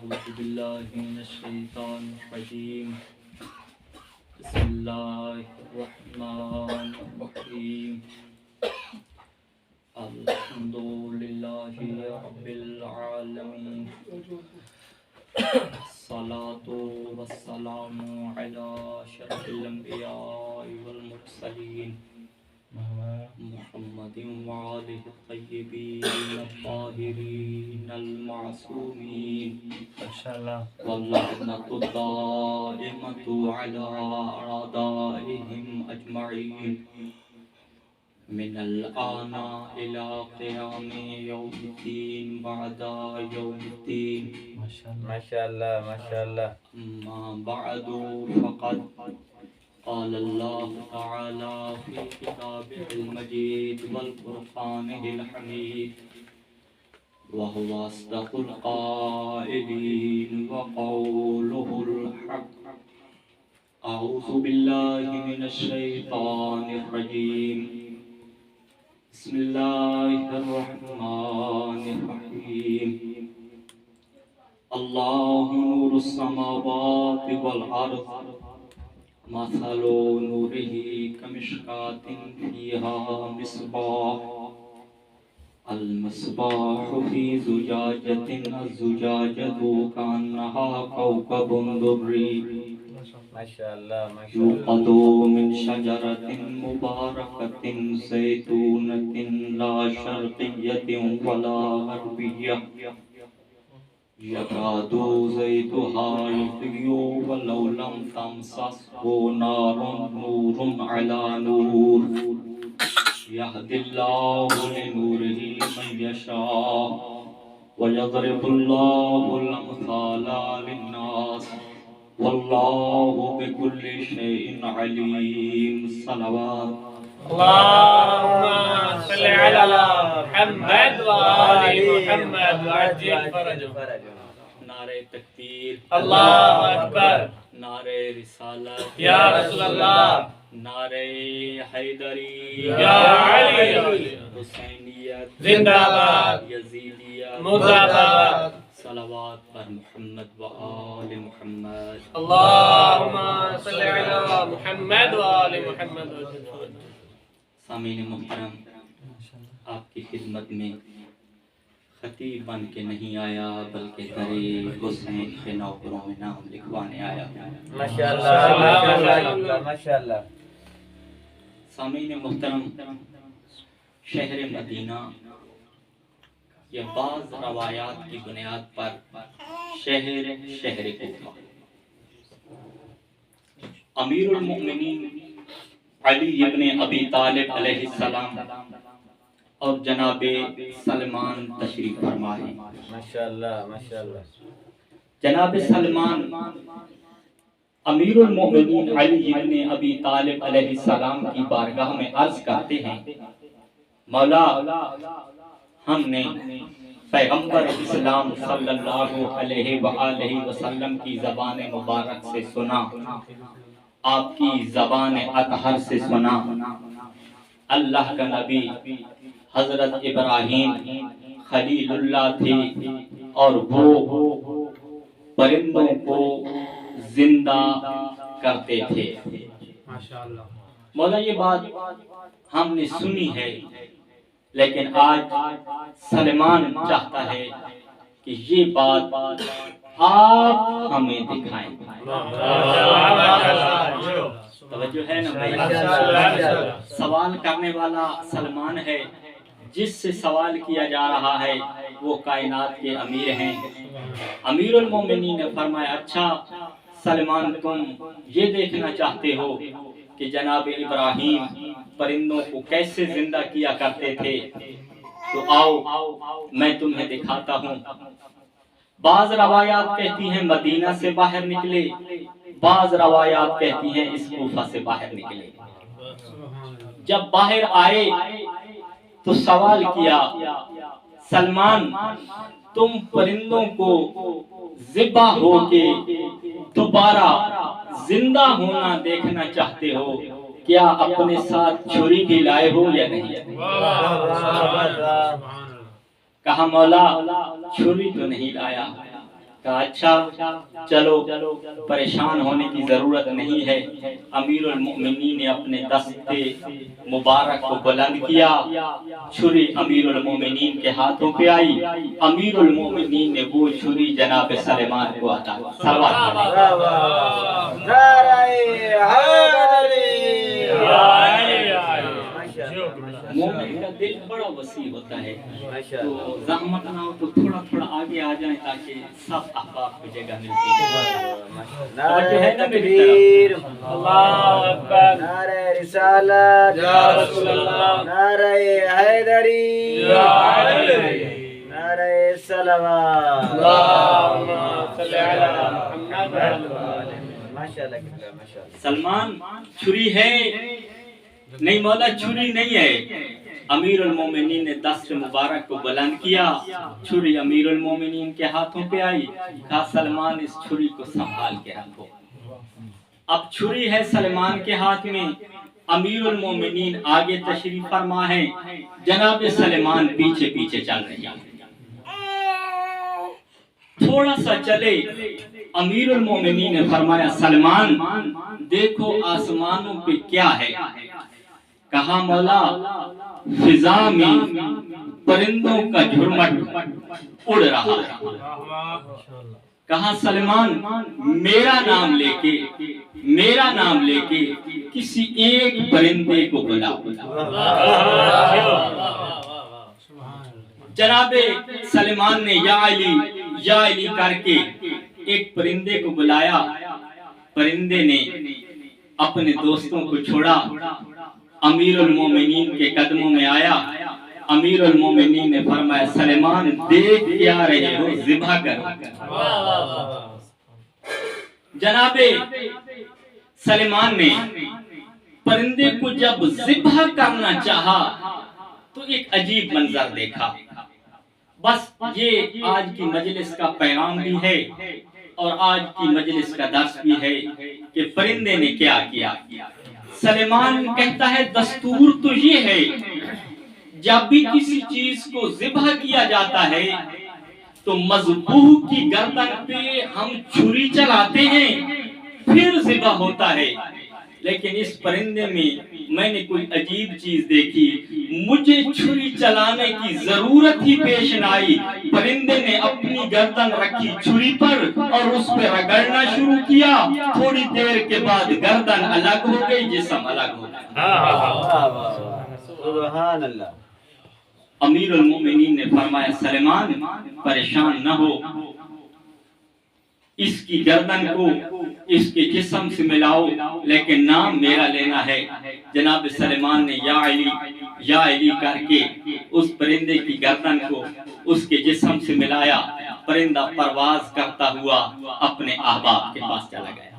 أعوذ بالله من الشيطان الرجيم بسم الله الرحمن الرحيم الحمد لله رب العالمين الصلاة والسلام على أشرف الأنبياء والمرسلين محمد وآله الطيبين الطاهرين المعصومين واللعنة الدائمة على أعدائهم أجمعين من الآن إلى قيام يوم الدين بعد يوم الدين ما شاء الله ما شاء الله. أما بعد فقد قال الله تعالى في كتابه المجيد والفرقانه الحميد وهو أصدق القائلين وقوله الحق أعوذ بالله من الشيطان الرجيم بسم الله الرحمن الرحيم الله نور السماوات والأرض مثل نوره كمشكاة فيها مصباح المصباح في زجاجة الزجاجة كأنها كوكب دري ما شاء الله ما شاء يوقد الله. من شجرة مباركة زيتونة لا شرقية ولا غربية يكاد زيتها يضيء ولو لم تمسسه نار نور على نور يهدي الله لنوره من يشاء ويضرب الله الأمثال للناس والله بكل شيء عليم. صلوات اللهم صل على محمد وآل محمد وعجل فرجهم. نعرہ تکبیر، اللہ اکبر، نعرہ رسالت یا رسول اللہ، نعرہ حیدری یا علی، حسینیت زندہ باد، یزیدیت مردہ باد. صلوات پر محمد و آل محمد. اللهم صل على محمد وآل محمد وعجل فرجهم. سامعین محترم، آپ کی خدمت میں خطیب بن کے نہیں آیا بلکہ درِ حسین کے نوکروں میں نام لکھوانے آیا. ما شاء الله ما شاء الله ما شاء الله. سامعین محترم، شہر مدینہ یہ بعض روایات کی بنیاد پر شہر کوفہ. امیر المؤمنین علی ابن ابی طالب علیہ السلام اور جناب سلمان تشریف فرما ہیں. ما شاء الله ما شاء الله. جناب سلمان امیر المؤمنین علی ابن ابی طالب علیہ السلام کی بارگاہ میں عرض کرتے ہیں، مولا ہم نے پیغمبر اسلام صلی اللہ علیہ وآلہ وسلم کی زبان مبارک سے سنا، آپ کی زبان اطہر سے سنا. اللہ کا نبی حضرت ابراہیم خلیل اللہ تھے اور وہ پرندوں کو زندہ کرتے تھے. مولا یہ بات ہم نے سنی ہے، لیکن آج سلمان چاہتا ہے کہ یہ بات آپ ہمیں دکھائیں. توجہ ہے نا بھائی؟ سوال کرنے والا سلمان ہے، جس سے سوال کیا جا رہا ہے وہ کائنات کے امیر ہیں. امیر المومنین نے فرمایا، اچھا سلمان تم یہ دیکھنا چاہتے ہو کہ جناب ابراہیم پرندوں کو کیسے زندہ کیا کرتے تھے، تو آؤ میں تمہیں دکھاتا ہوں. بعض روایات کہتی ہیں مدینہ سے باہر نکلے، بعض روایات کہتی ہیں اس کوفہ سے باہر نکلے. جب باہر آئے تو سوال کیا، سلمان تم پرندوں کو ذبح ہو کے دوبارہ زندہ ہونا دیکھنا چاہتے ہو، کیا اپنے ساتھ چھری بھی لائے ہو یا نہیں؟ کہا مولا چھری تو نہیں لایا، کہا اچھا چلو پریشان ہونے کی ضرورت نہیں ہے. امیر المؤمنین نے اپنے دستے مبارک کو بلند کیا. چھری امیر المؤمنین کے ہاتھوں پہ آئی. امیر المؤمنین نے وہ چھری جناب سلیمان کو عطا مومن کا دل بڑا وسیع ہوتا ہے. تو زحمت نہ ہو تو تھوڑا تھوڑا آگے آ جائیں تاکہ سب احباب کو جگہ ملتی ہے. نعرہ تکبیر، اللہ اکبر، نعرہ رسالت، یا رسول اللہ، نعرہ حیدری، یا علی، نعرہ صلوات. اللہم صلی علی محمد. ماشاءاللہ کتنا ماشاءاللہ. سلمان چھری ہے نہیں مولا، چھری نہیں ہے. امیر المومنین نے دست مبارک کو بلند کیا. چھری امیر المومنین کے ہاتھوں پہ آئی. کہا سلمان اس چھری کو سنبھال کے رکھو. اب چھری ہے سلمان کے ہاتھ میں. امیر المومنین آگے تشریف فرما ہے. جناب سلمان پیچھے پیچھے چل رہی ہیں. تھوڑا سا چلے امیر المومنین نے فرمایا سلمان دیکھو آسمانوں پہ کیا ہے. کہا مولا فضا میں پرندوں کا جھرمٹ اڑ رہا ہے. کہا سلمان میرا نام لے کے کسی ایک پرندے کو بلا. جناب سلمان نے یا علی کر کے ایک پرندے کو بلایا. پرندے نے اپنے دوستوں کو چھوڑا. امیر المومنین کے قدموں میں آیا. امیر المومنین نے فرمایا سلمان دیکھ کیا رہے ہو، ذبح کرو. جناب سلمان نے پرندے کو جب ذبح کرنا چاہا تو ایک عجیب منظر دیکھا. بس یہ آج کی مجلس کا پیغام بھی ہے اور آج کی مجلس کا درس بھی ہے کہ پرندے نے کیا کیا. سلیمان کہتا ہے دستور تو یہ ہے جب بھی کسی چیز کو ذبح کیا جاتا ہے تو مذبوح کی گردن پہ ہم چھری چلاتے ہیں پھر ذبح ہوتا ہے. لیکن اس پرندے میں نے کوئی عجیب چیز دیکھی. مجھے چھری چلانے کی ضرورت ہی پیش نہ آئی. پرندے نے اپنی گردن رکھی چھری پر اور اس پہ رگڑنا شروع کیا. تھوڑی دیر کے بعد گردن الگ ہو گئی، جسم الگ ہو گیا. سبحان اللہ. امیر المومنین نے فرمایا سلیمان پریشان نہ ہو، اس کی گردن کو اس کے جسم سے ملاؤ لیکن نام میرا لینا ہے. جناب سلیمان نے یا علی کر کے اس پرندے کی گردن کو اس کے جسم سے ملایا. پرندہ پرواز کرتا ہوا اپنے احباب کے پاس چلا گیا.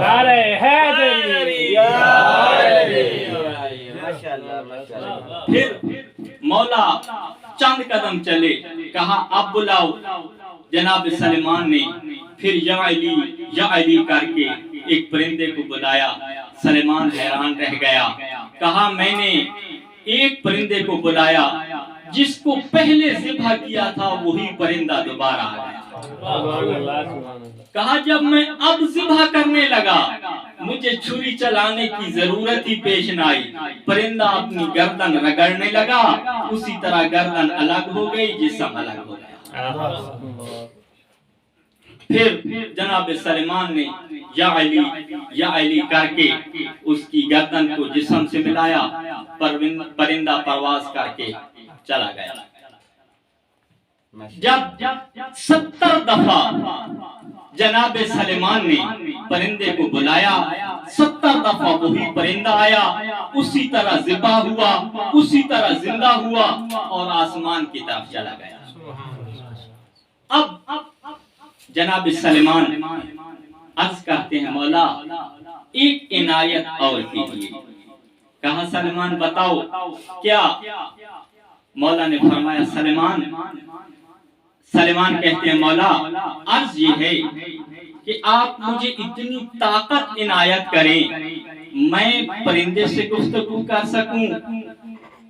نعرہ حیدری، پھر مولا چند قدم چلے. کہا اب بلاؤ. جناب سلیمان نے پھر یا علی کر کے ایک پرندے کو بلایا. سلیمان حیران رہ گیا. کہا میں نے ایک پرندے کو بلایا، جس کو پہلے ذبح کیا تھا وہی پرندہ دوبارہ آ گیا. کہا جب میں اب ذبح کرنے لگا مجھے چھری چلانے کی ضرورت ہی پیش نہ آئی. پرندہ اپنی گردن رگڑنے لگا، اسی طرح گردن الگ ہو گئی، جسم الگ ہو گیا. پھر جناب سلیمان نے یا علی کر کے اس کی گردن کو جسم سے ملایا. پرندہ پرواز کر کے چلا گیا. جب 70 دفعہ جناب سلیمان نے پرندے کو بلایا، 70 دفعہ وہی پرندہ آیا، اسی طرح ذبح ہوا، اسی طرح زندہ ہوا اور آسمان کی طرف چلا گیا. اب جناب سلیمان عرض کرتے ہیں مولا ایک عنایت اور کیجیے. کہا سلیمان بتاؤ کیا؟ مولا نے فرمایا سلیمان کہتے ہیں مولا عرض یہ ہے کہ آپ مجھے اتنی طاقت عنایت کریں میں پرندے سے گفتگو کر سکوں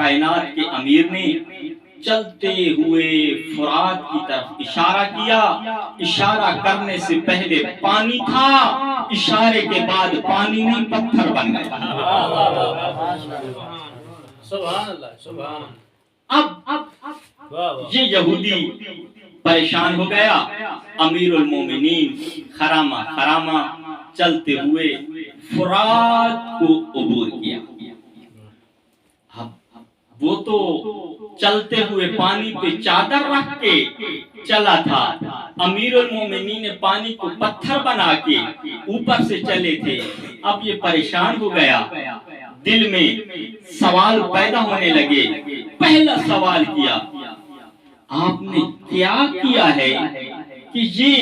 کائنات کے امیر نے چلتے ہوئے فرات کی طرف اشارہ کیا. اشارہ کرنے سے پہلے پانی تھا, اشارے کے بعد پانی نہیں پتھر بن گیا. سبحان اللہ سبحان اللہ. اب یہ یہودی پریشان ہو گیا. امیر المومنین خرامہ چلتے ہوئے فرات کو عبور کیا. وہ تو چلتے ہوئے پانی پہ چادر رکھ کے چلا تھا. امیر المومنین نے پانی کو پتھر بنا کے اوپر سے چلے تھے. اب یہ پریشان ہو گیا, دل میں سوال پیدا ہونے لگے. پہلا سوال کیا, آپ نے کیا کیا ہے کہ یہ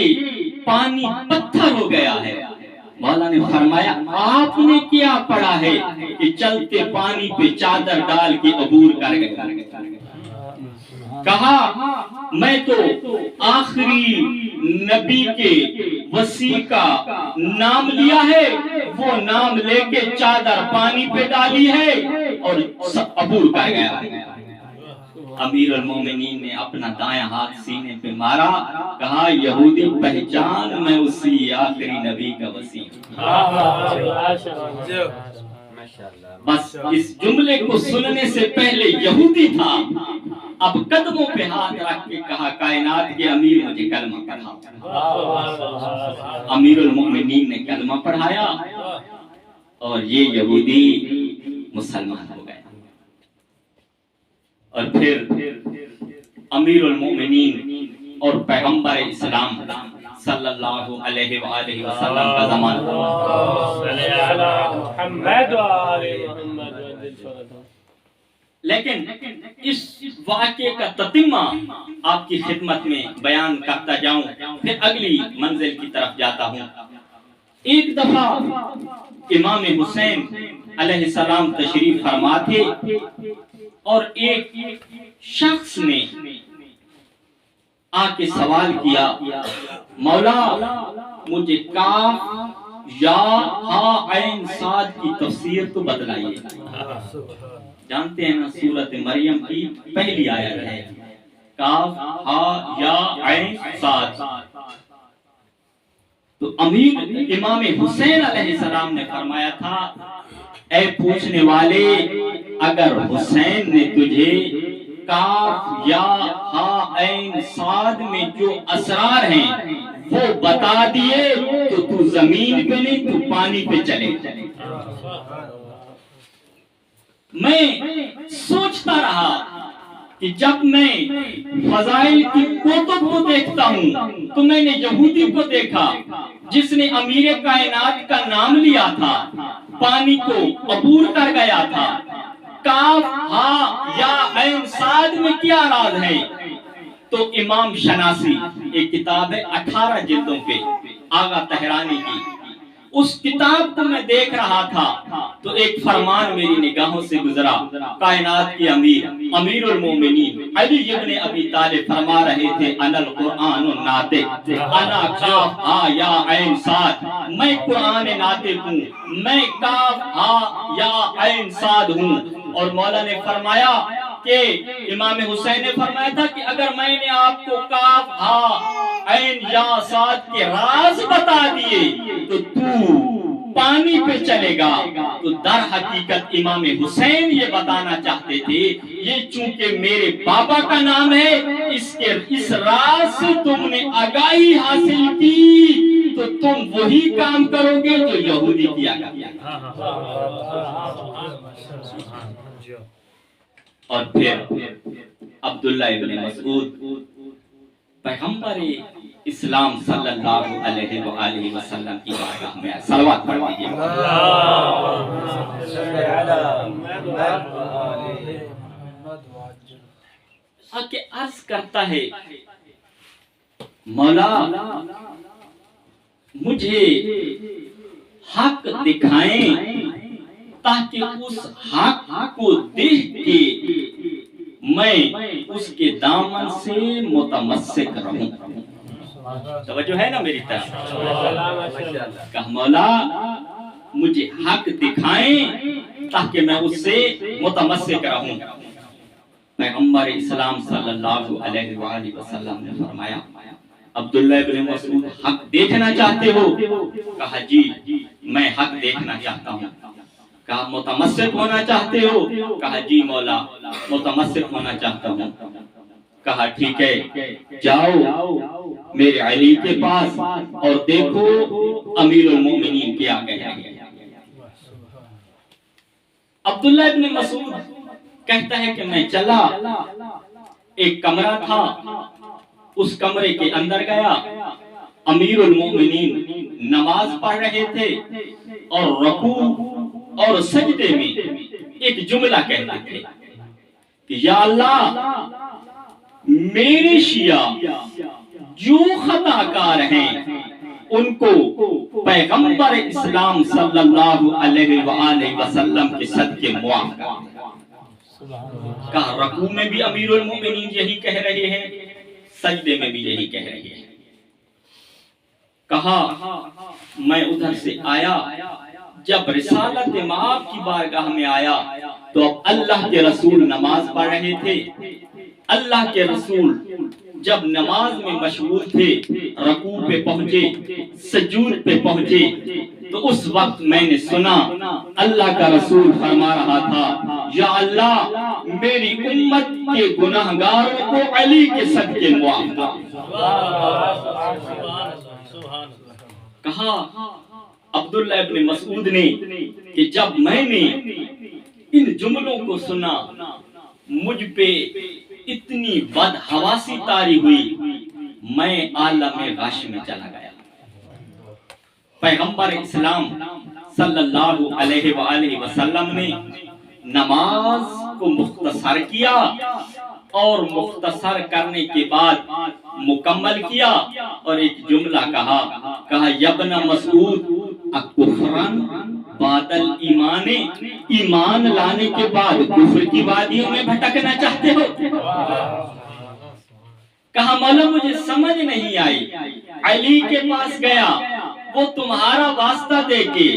پانی پتھر ہو گیا ہے؟ مولا نے فرمایا, آپ نے کیا پڑھا ہے کہ چلتے پانی پہ چادر ڈال کے عبور کر گئے؟ کہا, میں تو آخری نبی کے وصی کا نام لیا ہے, وہ نام لے کے چادر پانی پہ ڈالی ہے اور عبور کر گیا ہے. امیر المومنین نے اپنا دائیں ہاتھ سینے پہ مارا, کہا, یہودی پہچان, میں اسی آخری نبی کا وصی ہوں. بس اس جملے کو سننے سے پہلے یہودی تھا, اب قدموں پہ ہاتھ رکھ کے کہا, کائنات کے امیر مجھے کلمہ پڑھاؤ. امیر المومنین نے کلمہ پڑھایا اور یہ یہودی مسلمان ہو گیا. اور پھر امیر المومنین اور پیغمبر اسلام صلی اللہ علیہ وآلہ وسلم کا زمانہ. لیکن اس واقعے کا تتمہ آپ کی خدمت میں بیان کرتا جاؤں, پھر اگلی منزل کی طرف جاتا ہوں. ایک دفعہ امام حسین علیہ السلام تشریف فرما تھے اور ایک شخص نے آ کے سوال کیا, مولا مجھے کاف یا ہا عین صاد کی تفسیر تو بتلائیے. جانتے ہیں نا سورۃ مریم کی پہلی آیت ہے کاف ہا یا عین صاد. تو امام حسین علیہ السلام نے فرمایا تھا, اے پوچھنے والے, اگر حسین نے تجھے کاف یا ہا عین صاد میں جو اسرار ہیں وہ بتا دیے تو زمین پہ نہیں, تو پانی پہ چلے. میں سوچتا رہا کہ جب میں فضائل کی کتب کو دیکھتا ہوں تو میں نے یہودی کو دیکھا جس نے امیر کائنات کا نام لیا تھا, پانی کو عبور کر گیا تھا. کاف ہا یا عین صاد میں کیا راز ہے؟ تو امام شناسی, ایک کتاب ہے 18 جلدوں پہ آغا طہرانی کی, اس کتاب کو میں دیکھ رہا تھا تو ایک فرمان میری نگاہوں سے گزرا. کائنات کے امیر المومنین علی ابن ابی طالب فرما رہے تھے, انا القرآن الناطق, انا کاف ہا یا عین صاد, میں قرآن ناطق ہوں, میں کاف ہا یا عین صاد ہوں. اور مولا نے فرمایا کہ امام حسین نے فرمایا تھا کہ اگر میں نے آپ کو کاف ہا عین یا صاد کے راز بتا دیے تو پانی پہ چلے گا. تو در حقیقت امام حسین یہ بتانا چاہتے تھے, یہ چونکہ میرے بابا کا نام ہے, اس راز سے تم نے آگاہی حاصل کی تو تم وہی کام کرو گے جو یہودی کیا کرتے. اور پھر عبداللہ ابن مسعود پیغمبر اسلام صلی اللہ علیہ وآلہ وسلم کی بارگاہ میں صلوات پڑھ دیجئے. آکے عرض کرتا ہے, مولا مجھے حق دکھائیں تاکہ اس حق کو دیکھ کے میں اس کے دامن سے متمسک رہوں. توجہ ہے نا میری طرف؟ کہ مولا مجھے حق دکھائیں تاکہ میں اس سے متمسک رہوں. پیغمبر اسلام صلی اللہ علیہ وآلہ وسلم نے فرمایا عبداللہ ابن مسعود حق دیکھنا چاہتے ہو؟ کہا جی میں حق دیکھنا چاہتا ہوں۔ کہا متمسک ہونا چاہتے ہو؟ کہا جی مولا متمسک ہونا چاہتا ہوں۔ کہا ٹھیک ہے جاؤ میرے علی کے پاس اور دیکھو امیر المومنین کیا کہہ رہے ہیں۔ عبداللہ ابن مسعود کہتا ہے کہ میں چلا، ایک کمرہ تھا، اس کمرے کے اندر گیا، امیر المومنین نماز پڑھ رہے تھے اور رکوع اور سجدے میں ایک جملہ کہتے تھے کہ یا اللہ میرے شیعہ جو خطا کار ہیں ان کو پیغمبر اسلام صلی اللہ علیہ وآلہ وسلم کے صدقے معاف کر۔ کہا رکوع میں بھی امیر المومنین یہی کہہ رہے ہیں، سجدے میں بھی یہی کہہ رہے ہیں۔ کہا میں ادھر سے آیا، جب رسالت مآب کی بارگاہ میں آیا تو اب اللہ کے رسول نماز پڑھ رہے تھے۔ اللہ کے رسول جب نماز میں مشغول تھے، رکوع پہ پہنچے، سجود پہ پہنچے تو اس وقت میں نے سنا اللہ کا رسول فرما رہا تھا یا اللہ میری امت کے گناہگاروں کو علی کے صدقے معاف کر۔ کہا عبداللہ ابن مسعود نے کہ جب میں نے ان جملوں کو سنا مجھ پہ اتنی بدحواسی طاری ہوئی، میں عالم غش میں چلا گیا۔ پیغمبر اسلام صلی اللہ علیہ وآلہ وسلم نے نماز کو مختصر کیا اور مختصر کرنے کے بعد مکمل کیا اور ایک جملہ کہا یا ابن مسعود اکفرن بعد الایمان، ایمان لانے کے بعد کفر کی وادیوں میں بھٹکنا چاہتے ہو؟ کہا مولا مجھے سمجھ نہیں آئی۔ علی کے پاس گیا، وہ تمہارا واسطہ دے کے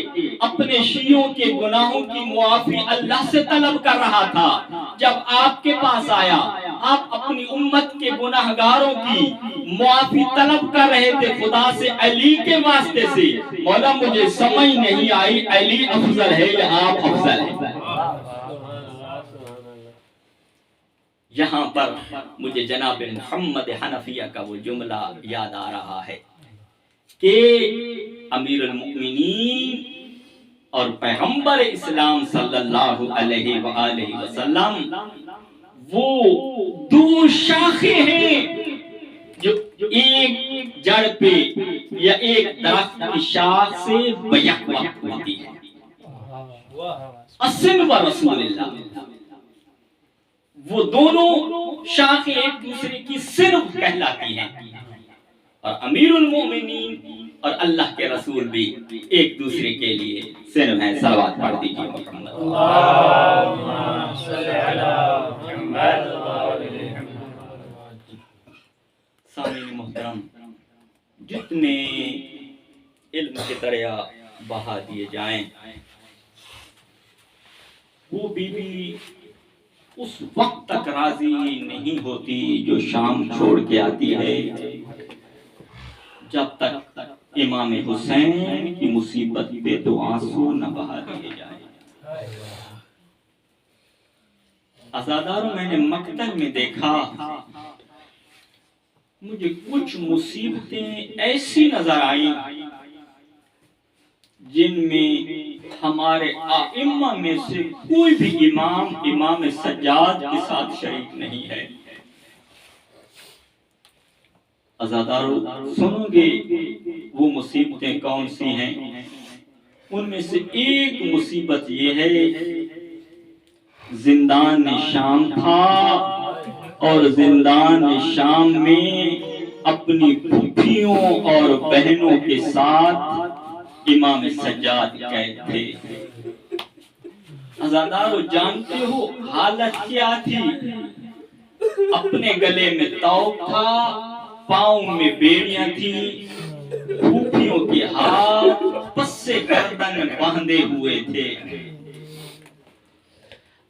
اپنے شیعوں کے گناہوں کی معافی اللہ سے طلب کر رہا تھا۔ جب آپ کے پاس آیا آپ اپنی امت کے گناہگاروں کی معافی طلب کر رہے تھے خدا سے علی کے واسطے سے۔ مولا مجھے سمجھ نہیں آئی علی افضل ہے یا آپ افضل ہیں؟ یہاں پر مجھے جناب محمد حنفیہ کا وہ جملہ یاد آ رہا ہے کہ امیر المؤمنین اور پیغمبر اسلام صلی اللہ علیہ وآلہ وسلم وہ دو شاخیں ہیں جو ایک جڑ پہ یا ایک درخت کی شاخ سے بیک وقت ہوتی ہے۔ اصل و رسول اللہ، وہ دونوں شاخیں ایک دوسرے کی صرف کہلاتی ہیں، اور امیر المومنین اور اللہ کے رسول بھی ایک دوسرے کے لیے صرف ہیں۔ صلوات پڑھ دیجیے محمد اللہم صلی علی محمد سامعین محترم، جتنے علم کے دریا بہا دیے جائیں وہ بی بی اس وقت تک راضی نہیں ہوتی جو شام چھوڑ کے آتی ہے جب تک امام حسین کی مصیبت پہ تو آنسو نہ بہا دیے جائیں۔ عزاداروں میں نے مقتل میں دیکھا، مجھے کچھ مصیبتیں ایسی نظر آئیں جن میں ہمارے ائمہ میں سے کوئی بھی امام سجاد کے ساتھ شریک نہیں ہے۔ عزادارو سنو گے وہ مصیبتیں کون سی ہیں؟ ان میں سے ایک مصیبت یہ ہے، زندان شام تھا اور زندان شام میں اپنی پھوپھیوں اور بہنوں کے ساتھ امام سجاد قید تھے۔ عزادارو جانتے ہو حالت کیا تھی؟ اپنے گلے میں توق تھا، پاؤں میں بیڑیاں تھیں، پھوپھیوں کے ہاتھ پسے گردن باندھے ہوئے تھے۔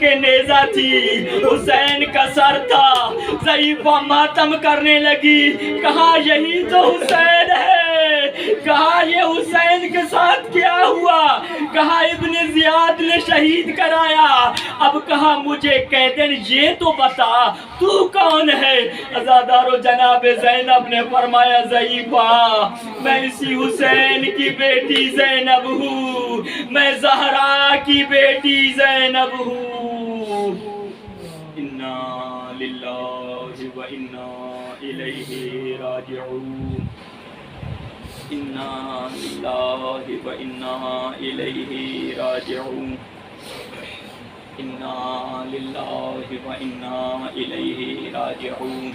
کے نیزہ تھی، حسین کا سر تھا، ضعیفہ ماتم کرنے لگی، کہا یہی تو حسین ہے، کہا یہ حسین کے ساتھ کیا ہوا، کہا ابن زیاد نے شہید کرایا، اب کہا مجھے قیدن یہ تو بتا تو کون ہے؟ عزادارو جناب زینب نے فرمایا ضعیفہ میں اسی حسین کی بیٹی زینب ہوں، میں زہرا کی بیٹی زینب ہوں۔ انا للہ و انا الیہ راجعون، انا للہ و انا الیہ راجعون، انا للہ و انا الیہ راجعون۔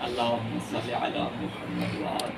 اللہم صلی علی محمد و آل